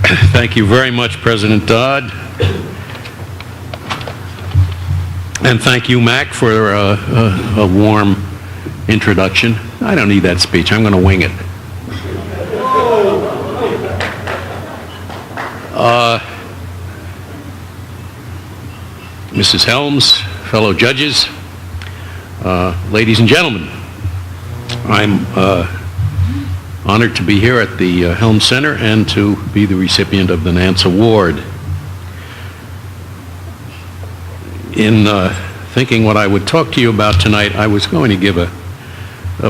Thank you very much, President Dodd. And thank you, Mac, for a warm introduction. I don't need that speech. I'm going to wing it. Mrs. Helms, fellow judges, ladies and gentlemen, I'm honored to be here at the Helms Center and to be the recipient of the Nance Award. In thinking what I would talk to you about tonight, I was going to give a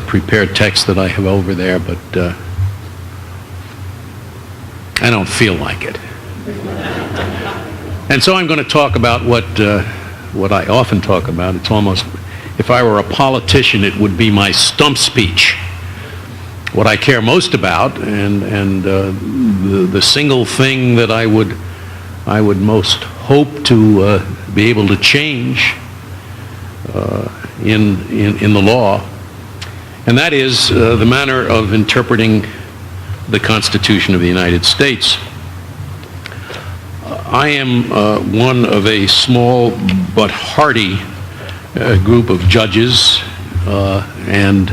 prepared text that I have over there, but I don't feel like it. And so I'm going to talk about what I often talk about. It's almost, if I were a politician, it would be my stump speech. What I care most about, and the single thing that I would most hope to be able to change in the law, and that is the manner of interpreting the Constitution of the United States. I am one of a small but hearty group of judges and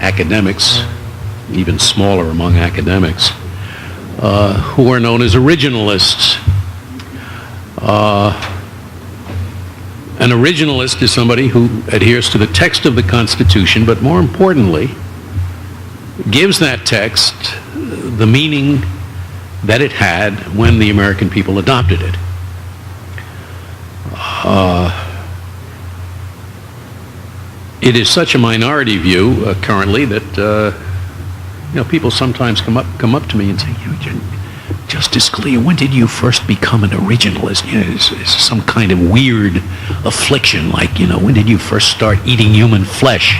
academics, even smaller among academics, who are known as originalists. An originalist is somebody who adheres to the text of the Constitution, but more importantly, gives that text the meaning that it had when the American people adopted it. It is such a minority view currently that people sometimes come up to me and say, Justice Scalia, when did you first become an originalist? It's some kind of weird affliction, like, when did you first start eating human flesh?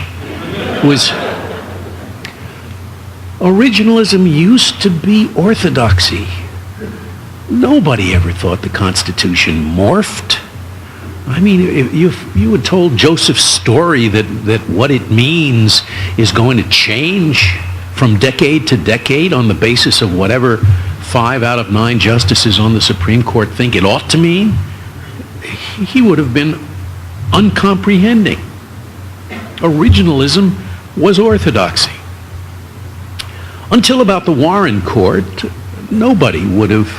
Originalism used to be orthodoxy. Nobody ever thought the Constitution morphed. I mean, if you had told Joseph's story that what it means is going to change from decade to decade on the basis of whatever 5 out of 9 justices on the Supreme Court think it ought to mean, he would have been uncomprehending. Originalism was orthodoxy. Until about the Warren Court, nobody would have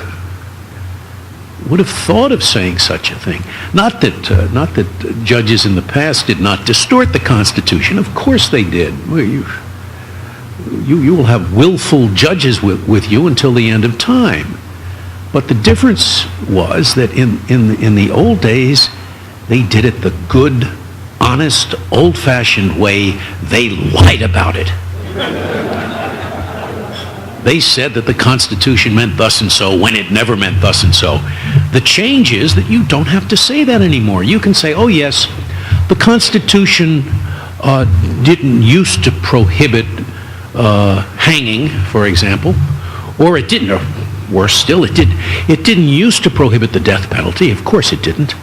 thought of saying such a thing. Not that judges in the past did not distort the Constitution. Of course they did. You will have willful judges with you until the end of time. But the difference was that in the old days, they did it the good, honest, old-fashioned way. They lied about it. They said that the Constitution meant thus and so when it never meant thus and so. The change is that you don't have to say that anymore. You can say, oh yes, the Constitution didn't used to prohibit hanging, for example, or it didn't, or worse still, it didn't used to prohibit the death penalty. Of course it didn't,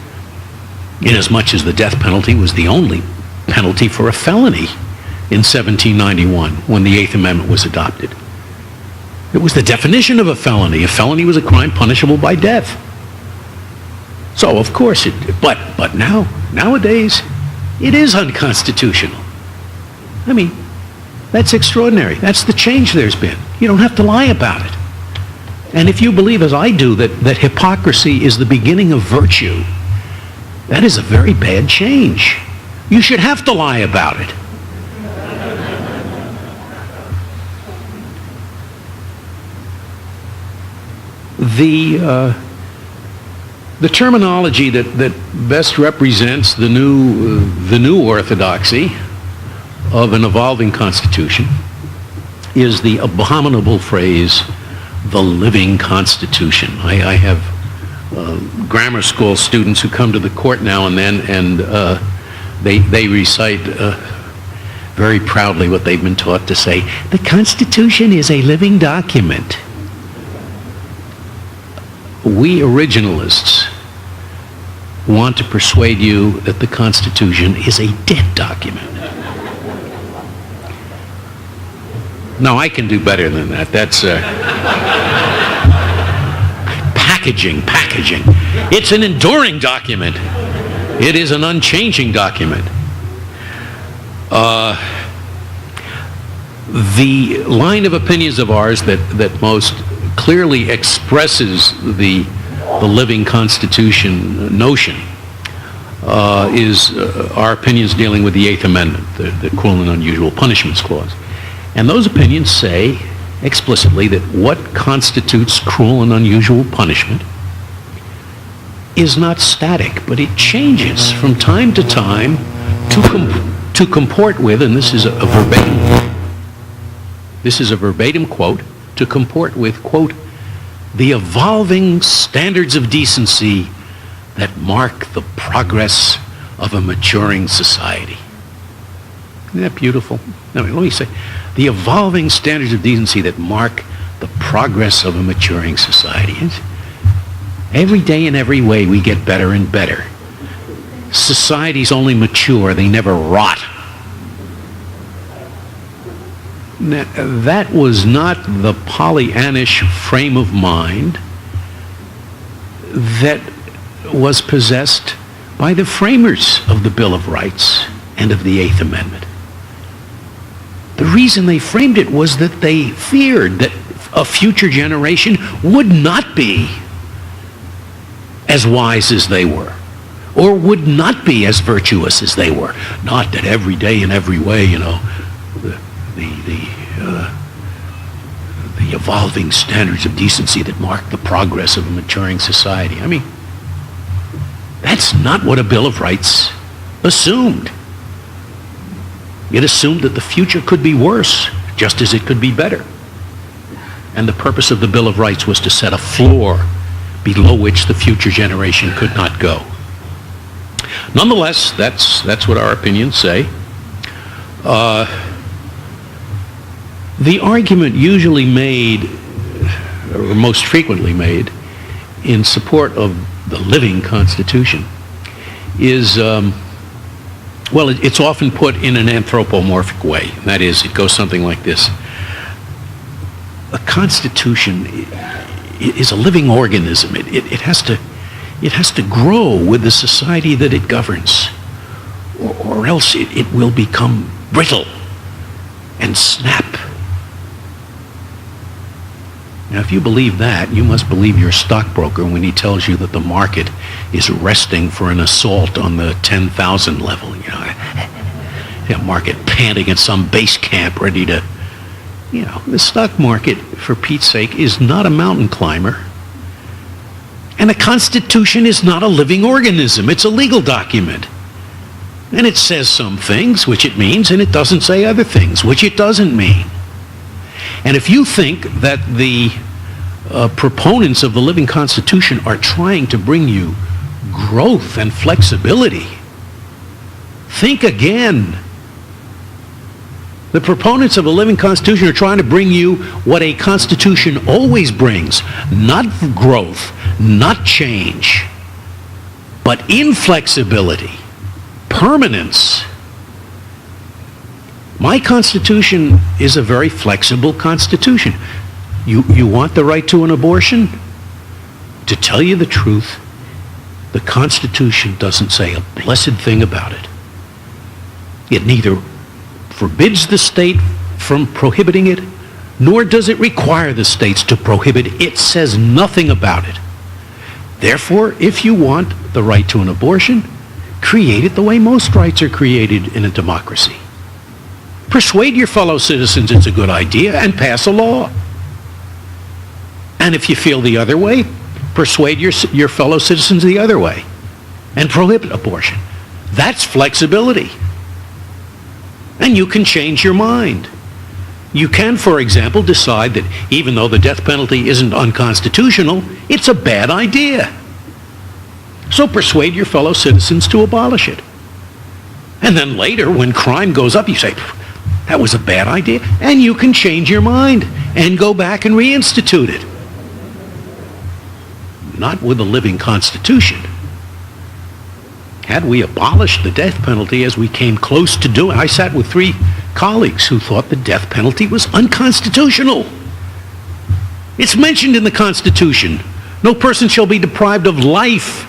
inasmuch as the death penalty was the only penalty for a felony in 1791 when the Eighth Amendment was adopted. It was the definition of a felony. A felony was a crime punishable by death. So of course but nowadays, it is unconstitutional. I mean, that's extraordinary. That's the change there's been. You don't have to lie about it. And if you believe, as I do, that hypocrisy is the beginning of virtue, that is a very bad change. You should have to lie about it. The terminology that best represents the new orthodoxy of an evolving Constitution is the abominable phrase, the living Constitution. I have grammar school students who come to the court now and then, and they recite very proudly what they've been taught to say. The Constitution is a living document. We originalists want to persuade you that the Constitution is a dead document. No, I can do better than that. That's packaging. It's an enduring document. It is an unchanging document. The line of opinions of ours that most clearly expresses the living Constitution notion is our opinions dealing with the Eighth Amendment, the Cruel and Unusual Punishments Clause. And those opinions say explicitly that what constitutes cruel and unusual punishment is not static, but it changes from time to time to comport with, and this is a verbatim quote, to comport with, quote, the evolving standards of decency that mark the progress of a maturing society. Isn't that beautiful? I mean, let me say, the evolving standards of decency that mark the progress of a maturing society. Every day in every way we get better and better. Societies only mature, they never rot. Now, that was not the Pollyannish frame of mind that was possessed by the framers of the Bill of Rights and of the Eighth Amendment. The reason they framed it was that they feared that a future generation would not be as wise as they were, or would not be as virtuous as they were. Not that every day in every way, the evolving standards of decency that mark the progress of a maturing society. I mean, that's not what a Bill of Rights assumed. It assumed that the future could be worse, just as it could be better. And the purpose of the Bill of Rights was to set a floor below which the future generation could not go. Nonetheless, that's what our opinions say. The argument usually made, or most frequently made, in support of the living Constitution is, it's often put in an anthropomorphic way. That is, it goes something like this. A Constitution is a living organism. It has to grow with the society that it governs, or else it will become brittle and snap. Now, if you believe that, you must believe your stockbroker when he tells you that the market is resting for an assault on the 10,000 level. The market panting at some base camp ready to, the stock market, for Pete's sake, is not a mountain climber. And a Constitution is not a living organism. It's a legal document. And it says some things, which it means, and it doesn't say other things, which it doesn't mean. And if you think that the proponents of the living Constitution are trying to bring you growth and flexibility, think again. The proponents of a living Constitution are trying to bring you what a Constitution always brings, not growth, not change, but inflexibility, permanence. My Constitution is a very flexible Constitution. You want the right to an abortion? To tell you the truth, the Constitution doesn't say a blessed thing about it. It neither forbids the state from prohibiting it, nor does it require the states to prohibit it. It says nothing about it. Therefore, if you want the right to an abortion, create it the way most rights are created in a democracy. Persuade your fellow citizens it's a good idea and pass a law. And if you feel the other way, persuade your fellow citizens the other way and prohibit abortion. That's flexibility. And you can change your mind. You can, for example, decide that even though the death penalty isn't unconstitutional, it's a bad idea. So persuade your fellow citizens to abolish it. And then later, when crime goes up, you say, that was a bad idea, and you can change your mind and go back and reinstitute it. Not with a living Constitution. Had we abolished the death penalty as we came close to doing, I sat with 3 colleagues who thought the death penalty was unconstitutional. It's mentioned in the Constitution No person shall be deprived of life,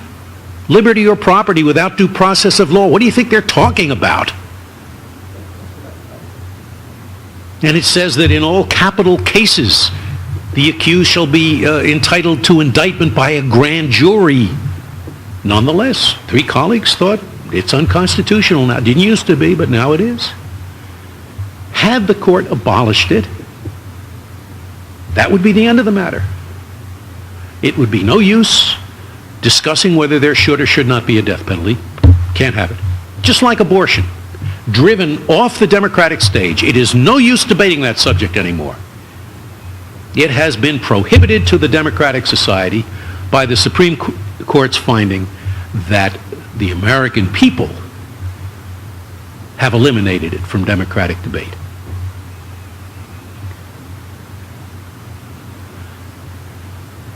liberty, or property without due process of law. What do you think they're talking about? And it says that in all capital cases, the accused shall be entitled to indictment by a grand jury. Nonetheless, 3 colleagues thought it's unconstitutional now. It didn't used to be, but now it is. Had the court abolished it, that would be the end of the matter. It would be no use discussing whether there should or should not be a death penalty. Can't have it. Just like abortion. Driven off the democratic stage. It is no use debating that subject anymore. It has been prohibited to the democratic society by the Supreme Court's finding that the American people have eliminated it from democratic debate.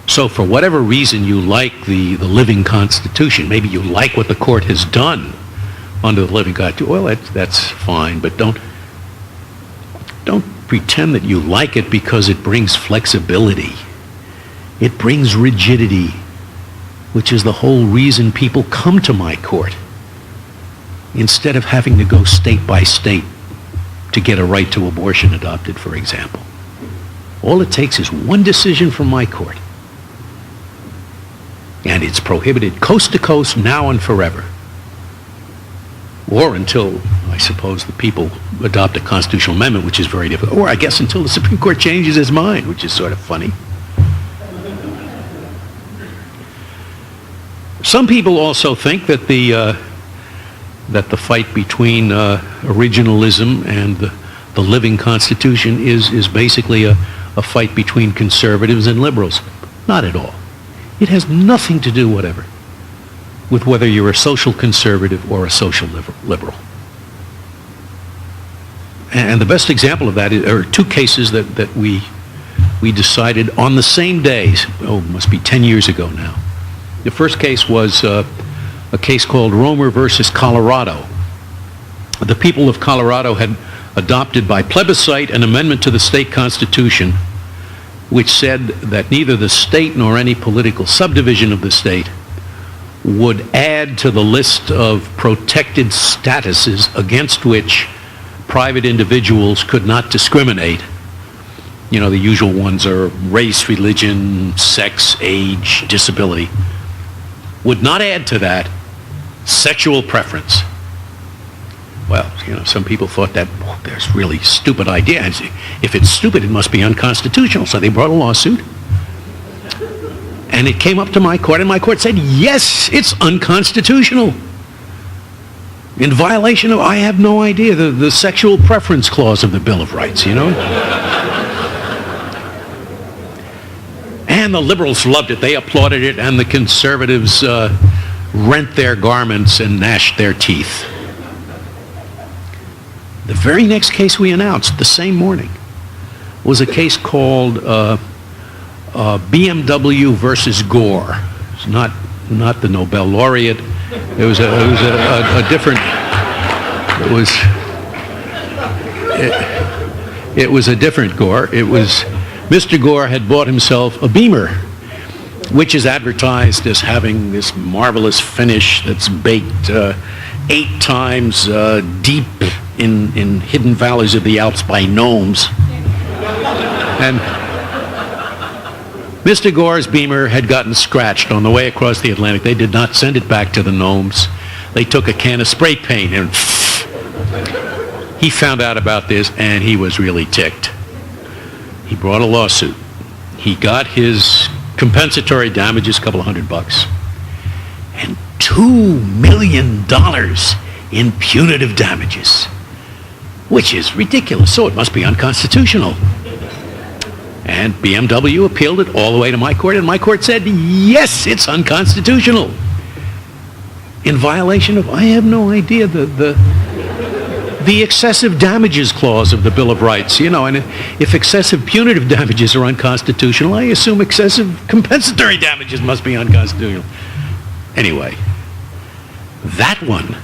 So for whatever reason you like the living Constitution, maybe you like what the court has done under the living Constitution, well, that's fine, but don't pretend that you like it because it brings flexibility. It brings rigidity, which is the whole reason people come to my court, instead of having to go state by state to get a right to abortion adopted, for example. All it takes is one decision from my court, and it's prohibited coast to coast now and forever. Or until, I suppose, the people adopt a constitutional amendment, which is very difficult. Or I guess until the Supreme Court changes its mind, which is sort of funny. Some people also think that the fight between originalism and the living Constitution is basically a fight between conservatives and liberals. Not at all. It has nothing to do whatever with whether you're a social conservative or a social liberal. And the best example of that are 2 cases that we decided on the same days. Oh, it must be 10 years ago now. The first case was a case called Romer versus Colorado. The people of Colorado had adopted by plebiscite an amendment to the state constitution which said that neither the state nor any political subdivision of the state would add to the list of protected statuses against which private individuals could not discriminate. You know, the usual ones are race, religion, sex, age, disability. Would not add to that sexual preference. Well, you know, some people thought that there's really stupid idea. And if it's stupid, it must be unconstitutional. So they brought a lawsuit. And it came up to my court, and my court said, yes, it's unconstitutional. In violation of, I have no idea, the sexual preference clause of the Bill of Rights, you know? And the liberals loved it. They applauded it, and the conservatives rent their garments and gnashed their teeth. The very next case we announced, the same morning, was a case called BMW versus Gore. It's not the Nobel laureate. It was a different. It was a different Gore. It was Mr. Gore had bought himself a Beamer, which is advertised as having this marvelous finish that's baked 8 times deep in hidden valleys of the Alps by gnomes. And Mr. Gore's Beamer had gotten scratched on the way across the Atlantic. They did not send it back to the gnomes. They took a can of spray paint and he found out about this, and he was really ticked. He brought a lawsuit. He got his compensatory damages, a couple of $100, and $2 million in punitive damages, which is ridiculous. So it must be unconstitutional. And BMW appealed it all the way to my court, and my court said, yes, it's unconstitutional. In violation of, I have no idea, the excessive damages clause of the Bill of Rights, you know, and if excessive punitive damages are unconstitutional, I assume excessive compensatory damages must be unconstitutional. Anyway, that one,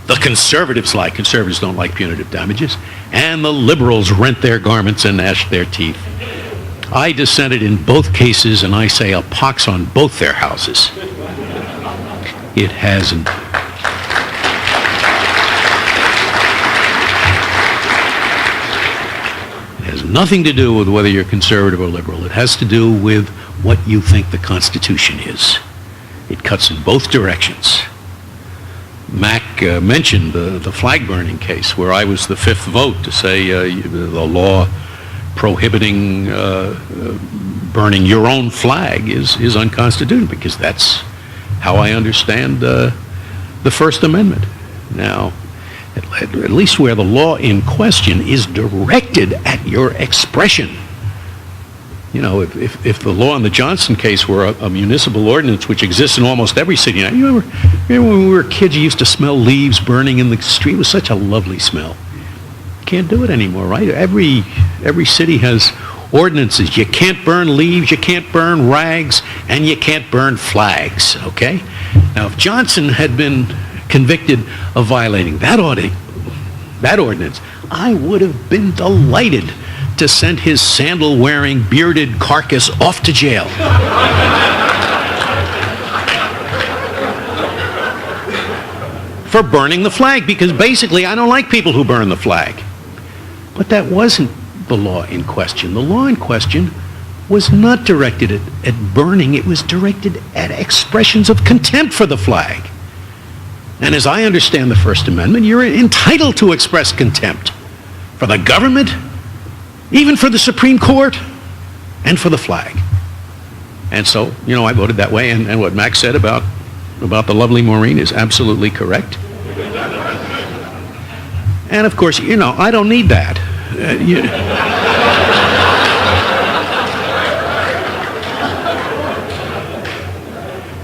the conservatives don't like punitive damages, and the liberals rent their garments and gnash their teeth. I dissented in both cases, and I say a pox on both their houses. It hasn't. It has nothing to do with whether you're conservative or liberal. It has to do with what you think the Constitution is. It cuts in both directions. Mac mentioned the flag burning case, where I was the fifth vote to say the law prohibiting burning your own flag is unconstitutional, because that's how I understand the First Amendment. Now, at least where the law in question is directed at your expression. You know, if the law in the Johnson case were a municipal ordinance which exists in almost every city. Now, you remember when we were kids, you used to smell leaves burning in the street? It was such a lovely smell. Can't do it anymore, right? Every city has ordinances. You can't burn leaves, you can't burn rags, and you can't burn flags, okay? Now, if Johnson had been convicted of violating that ordinance, I would have been delighted to send his sandal-wearing, bearded carcass off to jail. For burning the flag, because basically I don't like people who burn the flag. But that wasn't the law in question. The law in question was not directed at burning. It was directed at expressions of contempt for the flag. And as I understand the First Amendment, you're entitled to express contempt for the government, even for the Supreme Court, and for the flag. And so, you know, I voted that way, and what Max said about the lovely Maureen is absolutely correct. And of course, you know, I don't need that.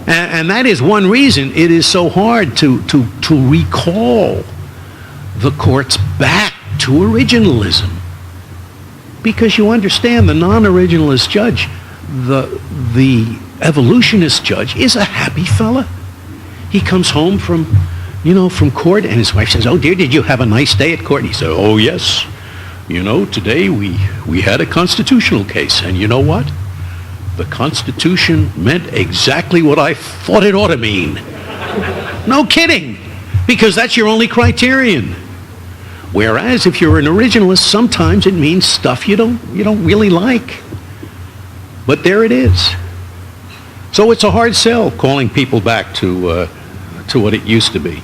And that is one reason it is so hard to recall the courts back to originalism. Because you understand, the non-originalist judge, the evolutionist judge, is a happy fella. He comes home from court, and his wife says, "Oh dear, did you have a nice day at court?" And he said, "Oh yes, you know, today we had a constitutional case, and you know what? The Constitution meant exactly what I thought it ought to mean." No kidding, because that's your only criterion. Whereas if you're an originalist, sometimes it means stuff you don't really like. But there it is. So it's a hard sell calling people back to what it used to be.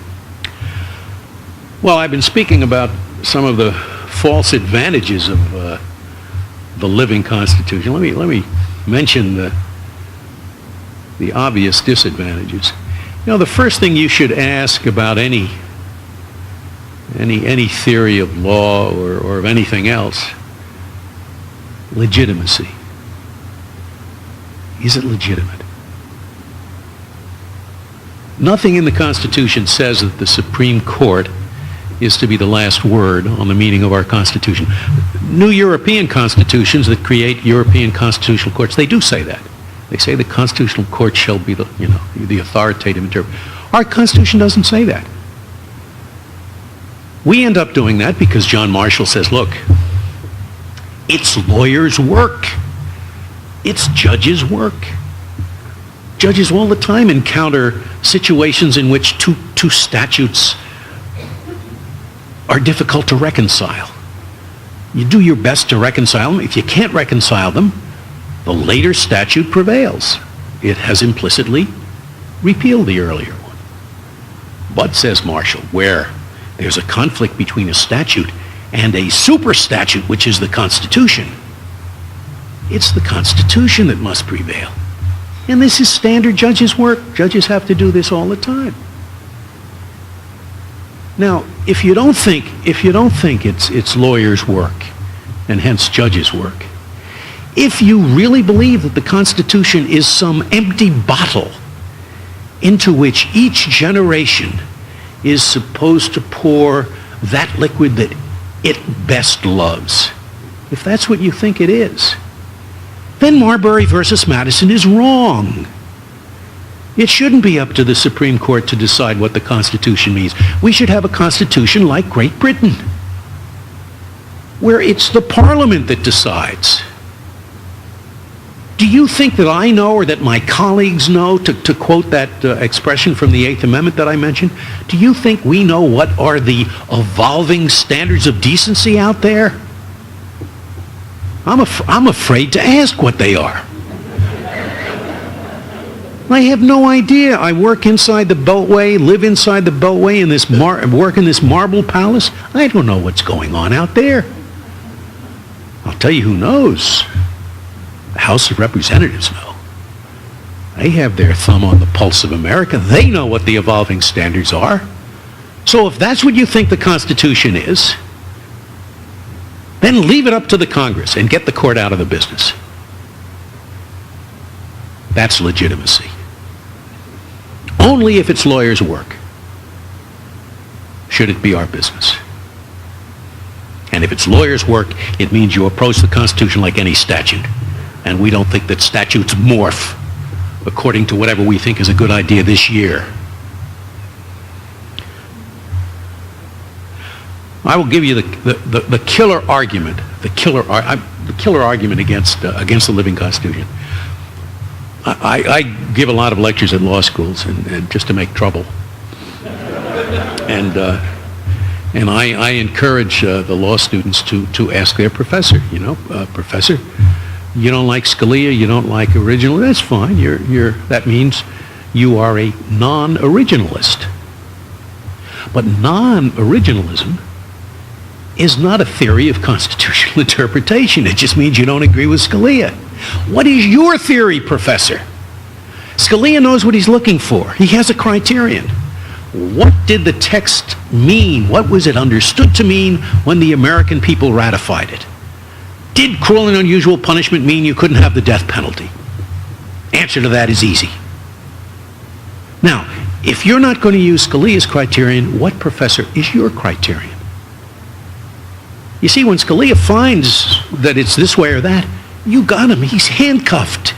Well, I've been speaking about some of the false advantages of the living Constitution. Let me mention the obvious disadvantages. You know, the first thing you should ask about any theory of law or of anything else: legitimacy. Is it legitimate? Nothing in the Constitution says that the Supreme Court is to be the last word on the meaning of our Constitution. New European constitutions that create European constitutional courts, they do say that. They say the Constitutional Court shall be the authoritative interpreter. Our Constitution doesn't say that. We end up doing that because John Marshall says, look, it's lawyers' work. It's judges' work. Judges all the time encounter situations in which two statutes are difficult to reconcile. You do your best to reconcile them. If you can't reconcile them, the later statute prevails. It has implicitly repealed the earlier one. But, says Marshall, where there's a conflict between a statute and a super statute, which is the Constitution, it's the Constitution that must prevail. And this is standard judges' work. Judges have to do this all the time. Now, if you don't think it's lawyers' work, and hence judges' work, if you really believe that the Constitution is some empty bottle into which each generation is supposed to pour that liquid that it best loves, if that's what you think it is, then Marbury versus Madison is wrong. It shouldn't be up to the Supreme Court to decide what the Constitution means. We should have a Constitution like Great Britain, where it's the Parliament that decides. Do you think that I know, or that my colleagues know, to quote that expression from the Eighth Amendment that I mentioned, do you think we know what are the evolving standards of decency out there? I'm afraid to ask what they are. I have no idea. I work inside the Beltway, live inside the Beltway, work in this marble palace. I don't know what's going on out there. I'll tell you who knows. The House of Representatives know. They have their thumb on the pulse of America. They know what the evolving standards are. So if that's what you think the Constitution is, then leave it up to the Congress and get the court out of the business. That's legitimacy. Only if it's lawyers' work should it be our business. And if it's lawyers' work, it means you approach the Constitution like any statute. And we don't think that statutes morph according to whatever we think is a good idea this year. I will give you the killer argument, the killer argument against the living Constitution. I give a lot of lectures at law schools, and just to make trouble. And I encourage the law students to ask their professor. Professor, you don't like Scalia, you don't like original. That's fine. That means you are a non-originalist. But non-originalism is not a theory of constitutional interpretation. It just means you don't agree with Scalia. What is your theory, Professor? Scalia knows what he's looking for. He has a criterion. What did the text mean? What was it understood to mean when the American people ratified it? Did cruel and unusual punishment mean you couldn't have the death penalty? Answer to that is easy. Now, if you're not going to use Scalia's criterion, what, Professor, is your criterion? You see, when Scalia finds that it's this way or that, you got him. He's handcuffed.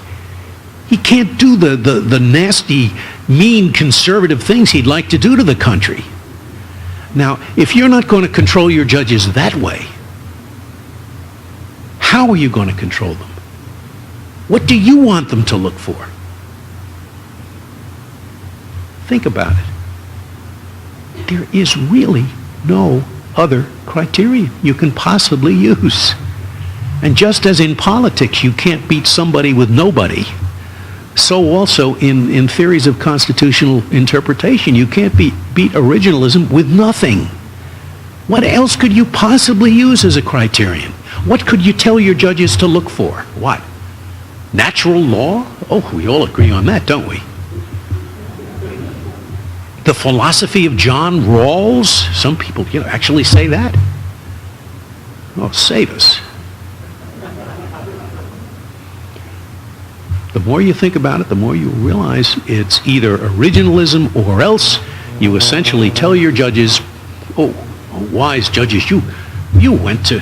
He can't do the nasty, mean, conservative things he'd like to do to the country. Now, if you're not going to control your judges that way, how are you going to control them? What do you want them to look for? Think about it. There is really no other criterion you can possibly use. And just as in politics you can't beat somebody with nobody, so also in theories of constitutional interpretation you can't beat originalism with nothing. What else could you possibly use as a criterion? What could you tell your judges to look for? What? Natural law? Oh, we all agree on that, don't we? The philosophy of John Rawls? Some people, actually say that. Oh, save us. The more you think about it, the more you realize it's either originalism or else you essentially tell your judges, oh, wise judges, you went to,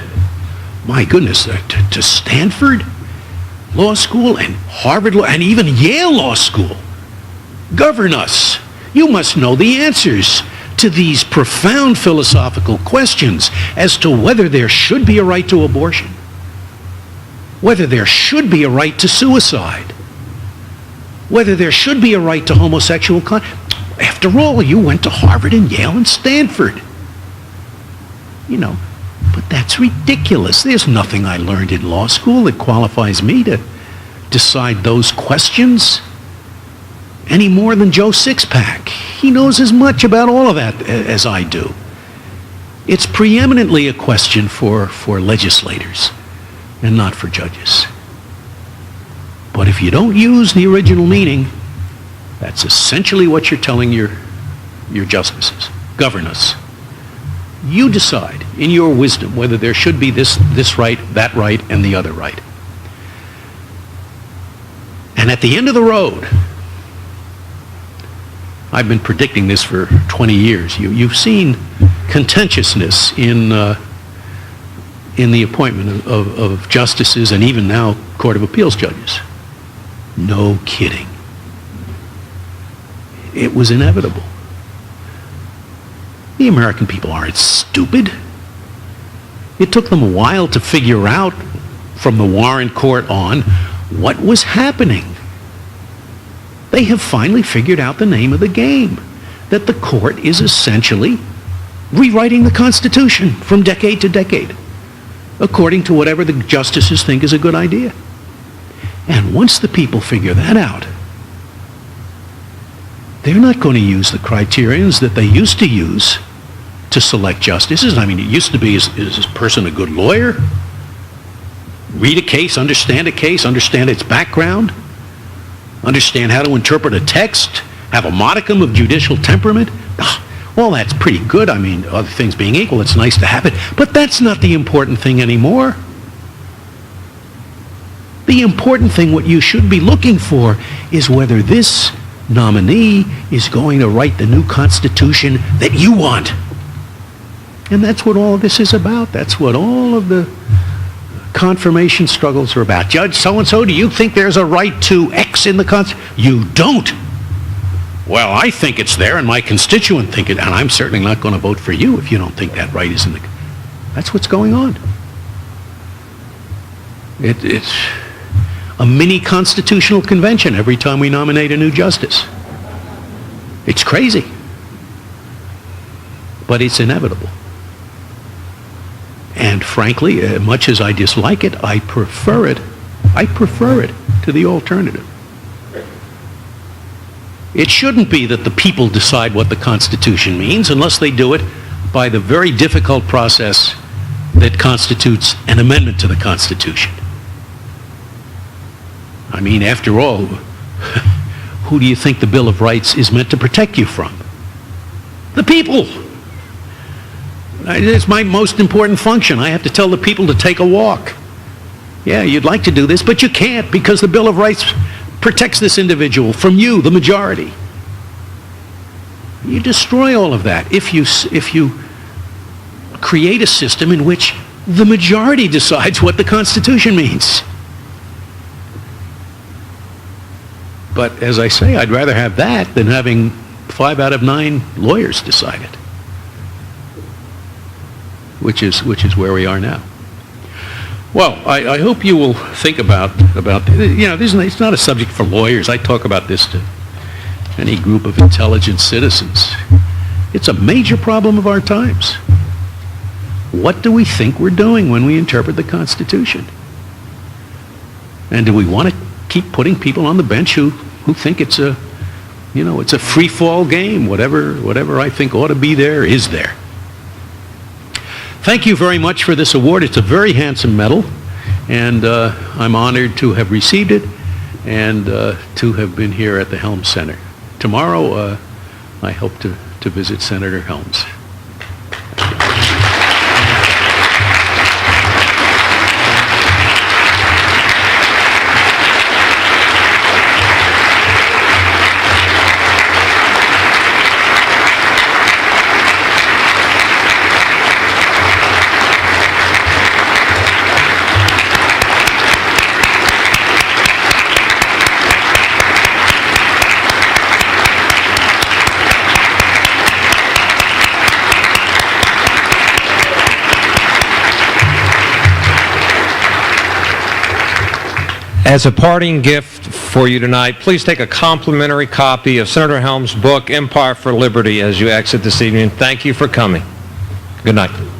my goodness, to Stanford Law School and Harvard Law and even Yale Law School. Govern us. You must know the answers to these profound philosophical questions as to whether there should be a right to abortion, whether there should be a right to suicide, whether there should be a right to homosexual conduct. After all, you went to Harvard and Yale and Stanford. But that's ridiculous. There's nothing I learned in law school that qualifies me to decide those questions any more than Joe Sixpack. He knows as much about all of that as I do. It's preeminently a question for legislators and not for judges. But if you don't use the original meaning, that's essentially what you're telling your justices. Govern us. You decide in your wisdom whether there should be this right, that right, and the other right. And at the end of the road, I've been predicting this for 20 years. You've seen contentiousness in the appointment of justices and even now Court of Appeals judges. No kidding. It was inevitable. The American people aren't stupid. It took them a while to figure out from the Warren Court on what was happening. They have finally figured out the name of the game, that the court is essentially rewriting the Constitution from decade to decade, according to whatever the justices think is a good idea. And once the people figure that out, they're not going to use the criterions that they used to use to select justices. I mean, it used to be, is this person a good lawyer? Read a case, understand its background, understand how to interpret a text, have a modicum of judicial temperament. Well, that's pretty good. I mean, other things being equal, it's nice to have it. But that's not the important thing anymore. The important thing, what you should be looking for, is whether this nominee is going to write the new Constitution that you want. And that's what all of this is about. That's what all of the confirmation struggles are about. Judge so-and-so, do you think there's a right to X in the Constitution? You don't. Well, I think it's there, and my constituent think it, and I'm certainly not going to vote for you if you don't think that right is in the... That's what's going on. It's a mini constitutional convention every time we nominate a new justice. It's crazy. But it's inevitable. And frankly, as much as I dislike it, I prefer it to the alternative. It shouldn't be that the people decide what the Constitution means unless they do it by the very difficult process that constitutes an amendment to the Constitution. I mean, after all, who do you think the Bill of Rights is meant to protect you from? The people. It's my most important function. I have to tell the people to take a walk. Yeah, you'd like to do this, but you can't because the Bill of Rights protects this individual from you, the majority. You destroy all of that if you create a system in which the majority decides what the Constitution means. But as I say, I'd rather have that than having 5 out of 9 lawyers decide it, which is where we are now. Well, I hope you will think about it's not a subject for lawyers. I talk about this to any group of intelligent citizens. It's a major problem of our times. What do we think we're doing when we interpret the Constitution? And do we want to keep putting people on the bench who think it's a free-fall game? Whatever I think ought to be there is there. Thank you very much for this award. It's a very handsome medal, and I'm honored to have received it and to have been here at the Helms Center. Tomorrow, I hope to visit Senator Helms. As a parting gift for you tonight, please take a complimentary copy of Senator Helms' book, Empire for Liberty, as you exit this evening. Thank you for coming. Good night.